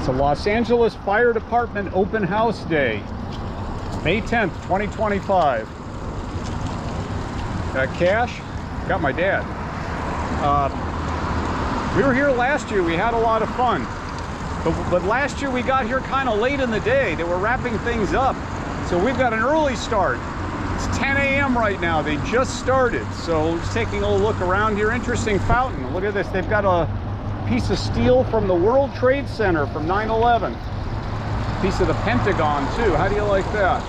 It's a Los Angeles Fire Department Open House Day, May 10th, 2025. Got cash? Got my dad. We were here last year. We had a lot of fun. But last year we got here kind of late in the day. They were wrapping things up. So we've got an early start. It's 10 a.m. right now. They just started. So just taking a little look around here. Interesting fountain. Look at this. They've got a piece of steel from the World Trade Center from 9/11. Piece of the Pentagon too. How do you like that?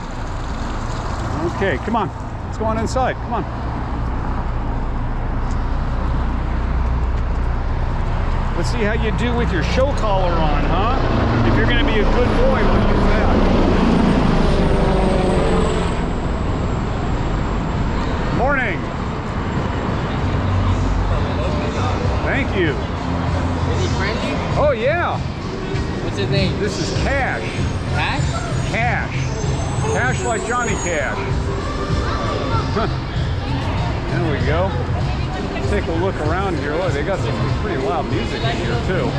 Okay, come on. Let's go on inside. Come on. Let's see how you do with your show collar on, huh? If you're going to be a good boy, we'll use that. Morning. Thank you. Is he friendly? Oh, yeah. What's his name? This is Cash. Cash? Cash. Cash like Johnny Cash. Huh. There we go. Let's take a look around here. Look, they got some pretty loud music in here, too.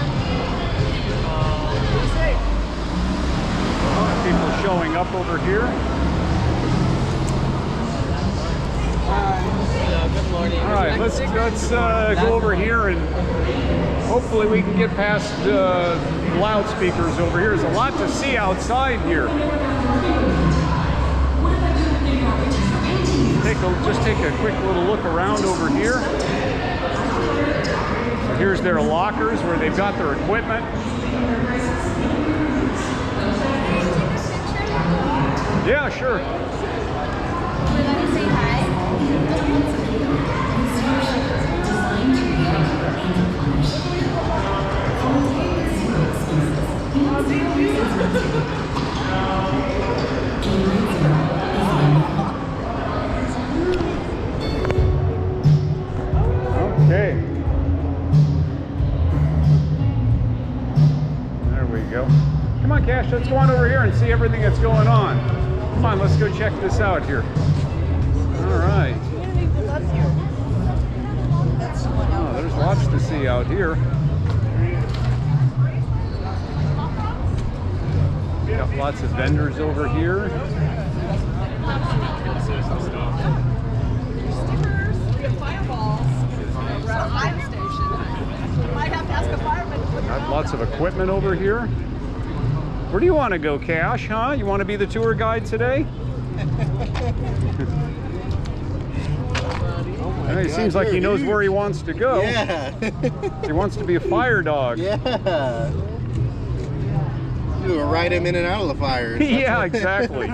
People showing up over here. Good morning. All right, let's go over here and hopefully we can get past loudspeakers over here. There's a lot to see outside here. Just take a quick little look around over here. So here's their lockers where they've got their equipment. Yeah, sure. Would you like to say hi? Okay. There we go. Come on, Cash, let's go on over here and see everything that's going on. Come on, let's go check this out here. All right. Oh, there's lots to see out here. Got lots of vendors over here. Stickers, we have fireballs. We're at a fire station. You might have to ask a fireman to put it Got out. lots of equipment over here. Where do you want to go, Cash, huh? You want to be the tour guide today? It seems like he knows where he wants to go. Yeah. He wants to be a fire dog. Yeah. You ride him in and out of the fires. Yeah, exactly.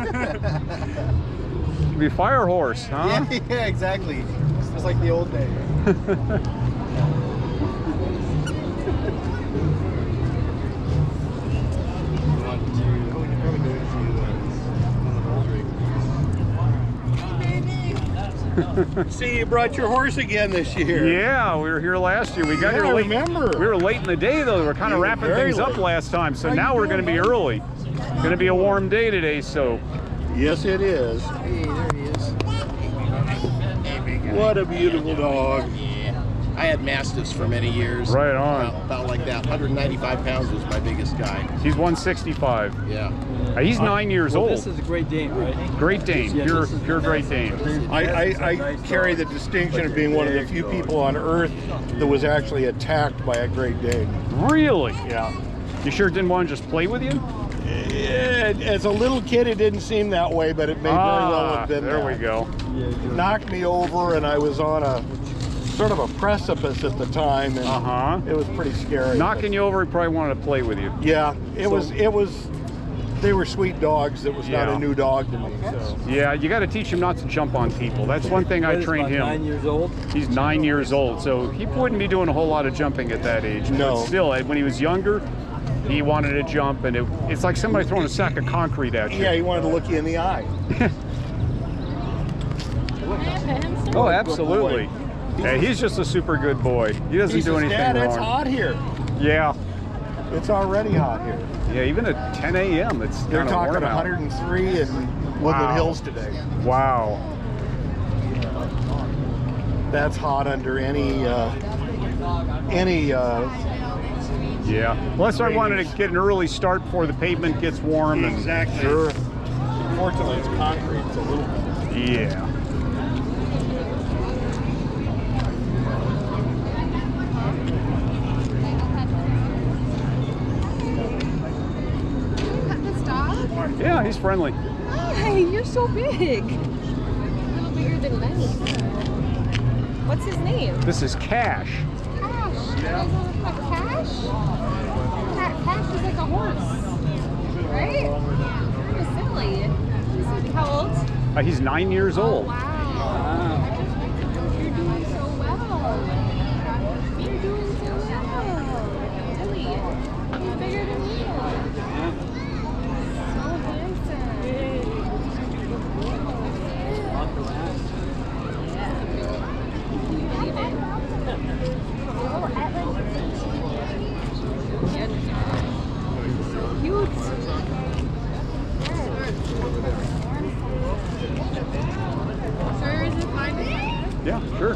Be a fire horse, huh? Yeah, exactly. Just like the old days. See, you brought your horse again this year. Yeah, we were here last year. We got here late. Remember. We were late in the day though. We were kind of wrapping things up last time, so now we're going to be early. It's going to be a warm day today, so. Yes, it is. Hey, there he is. What a beautiful dog. I had Mastiffs for many years. Right on. About like that. 195 pounds was my biggest guy. He's 165. Yeah. He's 9 years old. This is a Great Dane, right? Great Dane, pure Great Dane. I carry the distinction of being one of the few people on Earth that was actually attacked by a Great Dane. Really? Yeah. You sure didn't want to just play with you? As a little kid, it didn't seem that way, but it may very well have been. There we go. Knocked me over, and I was on a sort of a precipice at the time, and it was pretty scary. Knocking you over, he probably wanted to play with you. Yeah, it was. They were sweet dogs. It was not a new dog to me. So. Yeah, you got to teach him not to jump on people. That's one thing I trained him. 9 years old? He's 9 years old, so he wouldn't be doing a whole lot of jumping at that age. No. But still, when he was younger, he wanted to jump, and it's like somebody throwing a sack of concrete at you. Yeah, he wanted to look you in the eye. Oh, absolutely. Yeah, he's just a super good boy. He doesn't do anything Dad, wrong. it's hot here. Yeah. It's already hot here. Yeah, even at 10 a.m. it's They're kind of talking warm out. 103 in Woodland Hills today. Wow. That's hot under any Yeah. Plus, I wanted to get an early start before the pavement gets warm. And Exactly. Sure. Unfortunately, it's concrete. It's a little bit. yeah. Pet this dog? Yeah, he's friendly. Hi, you're so big. A little bigger than Lenny. What's his name? This is Cash. Cash. Yeah. Like Cash? Cash is like a horse. Right? Kind of silly. How old? He's 9 years old. Wow. You're doing so well. You're doing so well. Really? He's bigger than you. So handsome. Can you believe it? So cute. Sir, is it fine? Yeah, sure.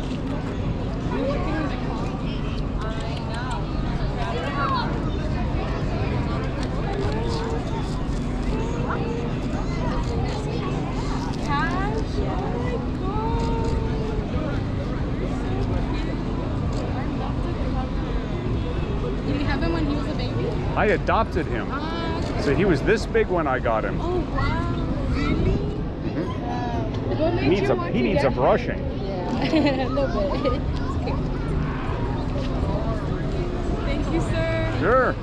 Did you have him when he was a baby? I adopted him. So he was this big when I got him. Oh wow! Really? What made He needs you a want he to needs get a brushing. him? A little bit. It's cute. Thank you, sir. Sure.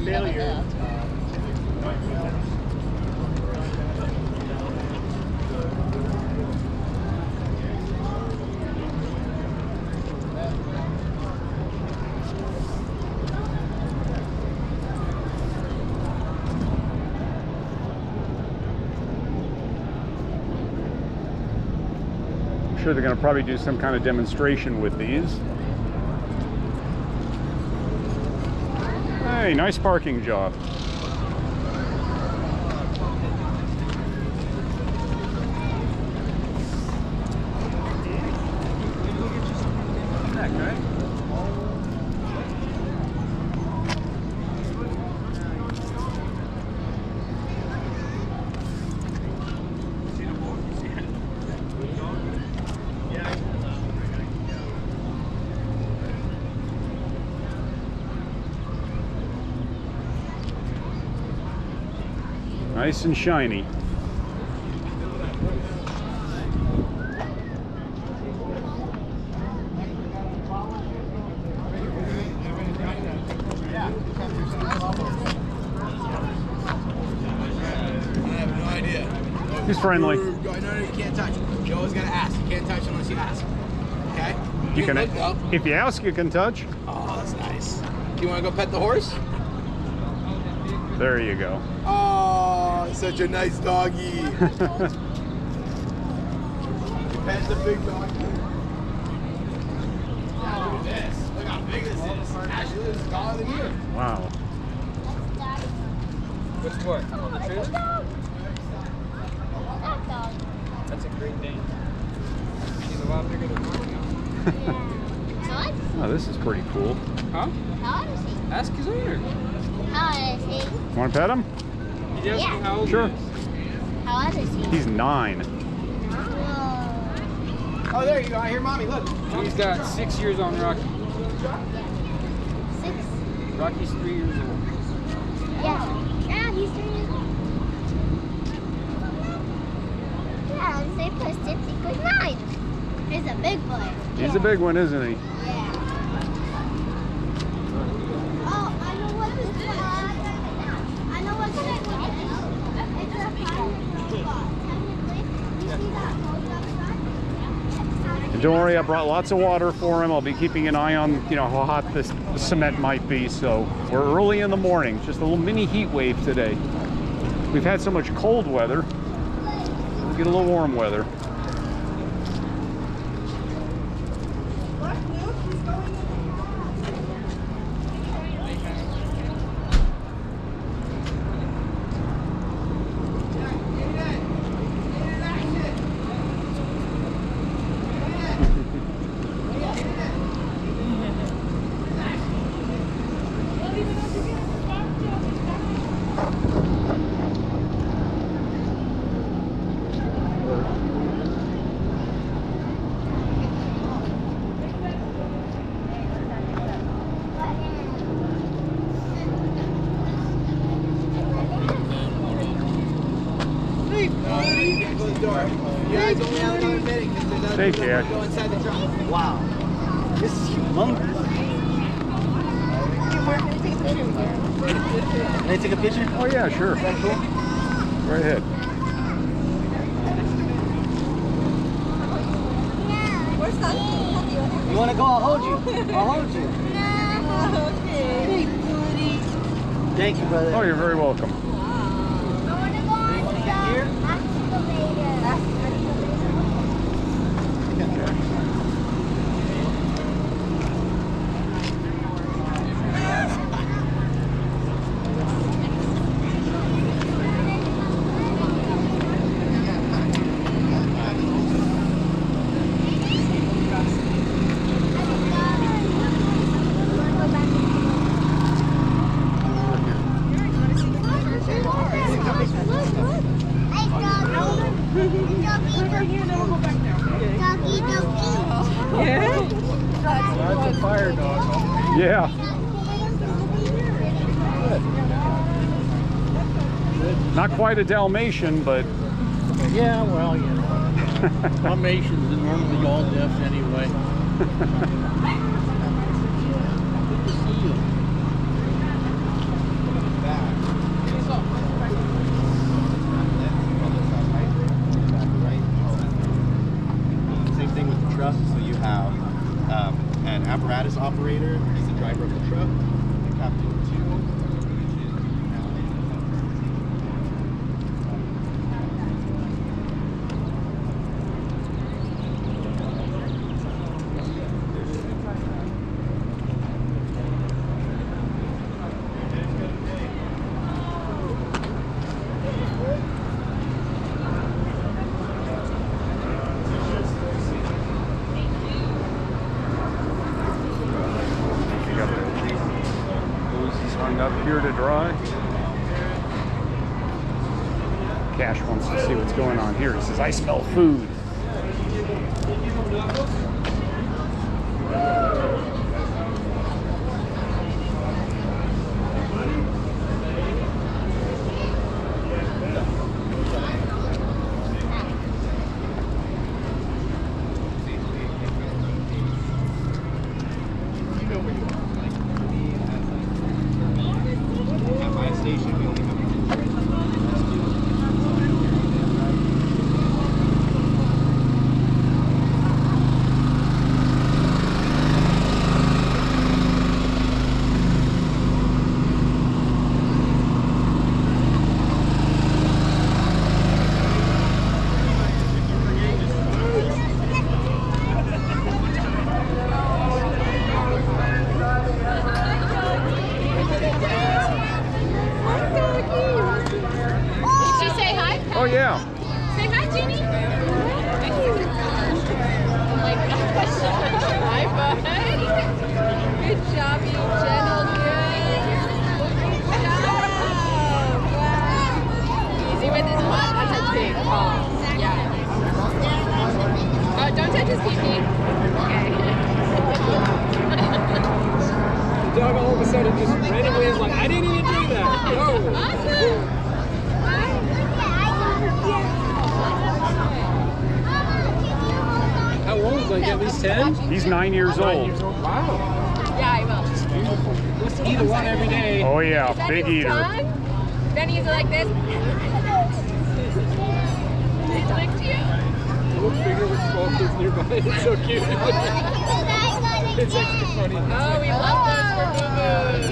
Failure. I'm sure they're going to probably do some kind of demonstration with these. Hey, nice parking job. Nice and shiny. He's friendly. No, you can't touch. You always gotta ask. You can't touch unless you ask. Okay? You can, look up. if you ask, you can touch. Oh, that's nice. Do you want to go pet the horse? There you go. Oh, such a nice doggy. Pet the big doggy. Look at this. Look how big this is. Actually, this is taller than you. Wow. Which one? The trailer? That's a great Dane. She's a lot bigger than mine. Oh, this is pretty cool. Huh? Ask his owner. Want to pet him? Did you ask him how old Sure. he is? How old is he? He's 9. Oh, there you go. I hear mommy. Look. He's got 6 years on Rocky. 6? Rocky's 3 years old. Yeah. Yeah, he's 3 years old. Yeah, the same person equals 9. He's a big boy. He's a big one, isn't he? Yeah. Oh, I know what this is. I know what this is. It's a fire spot. Technically, you see that post outside? And don't worry, I brought lots of water for him. I'll be keeping an eye on, you know, how hot this cement might be. So we're early in the morning. Just a little mini heat wave today. We've had so much cold weather. We'll get a little warm weather. minute because there's other Stay people that Cash. go inside the truck. Wow. This is humongous. Can I take a picture? Oh yeah, sure. Is that cool? Right ahead. You want to go? I'll hold you. I'll hold you. Okay. Thank you, brother. Oh, you're very welcome. I want to go on the excavator. That's a fire dog. Yeah. Not quite a Dalmatian, but Yeah, well, you know. Dalmatians are normally all deaf anyway. Good to see you. Same thing with the truck. So you have an apparatus operator. He's the driver of the truck. The captain too. you got the hoses hung up here to dry. Cash wants to see what's going on here. He says, I smell food. At my station, we only have Did she say hi? Oh yeah. Say hi, Jeannie. Oh my gosh. Hi, bud. Good job, you gentle good. Good job. Wow. Easy with his butt. That's a big paw. Yeah. Oh, don't touch his pee-pee. Okay. The dog all of a sudden just randomly is like, I didn't even do that. No. Awesome. How old? Like at least 10? He's 9 years 9 old. years old. Wow. Yeah, I will. Let's eat one every day. Oh yeah, Is that big his eater. tongue? Then he's like this. He licked you. It looks bigger with small kids nearby. It's so cute. It's actually funny. Oh, we love those for boo-boos.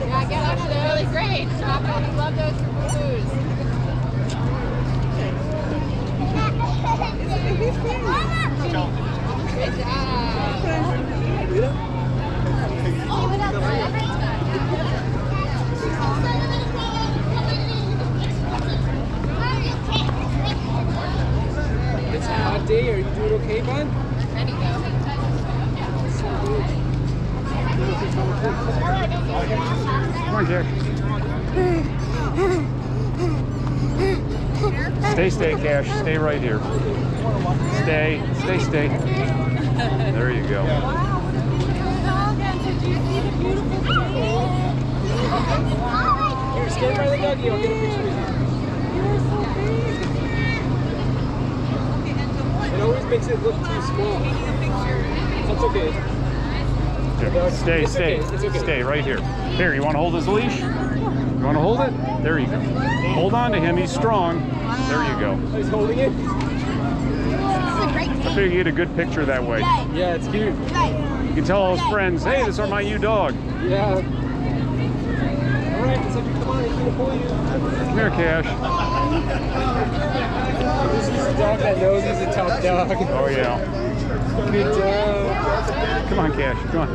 Yeah, get one of those. Great. Stop it. We love those for boo-boos. Good job. It's a hot day. Are you doing okay, bud? Ready to go. Come on, Jack. Stay, Cash. Stay right here. Stay. There you go. Here, stand by the doggy. I'll get a picture with you. makes it look too small. That's okay. Here, stay, It's stay, okay, it's okay. stay right here. Here, you want to hold his leash? You want to hold it? There you go. Hold on to him. He's strong. There you go. He's holding it. This is a great I thing. figure you get a good picture that way. Yeah, it's cute. You can tell all his friends, hey, this is my new dog. Yeah. All right, so come on, he's gonna pull you. Come here, Cash. This is a dog that knows he's a tough dog. Oh, yeah. Good dog. Come on, Cash. Come on.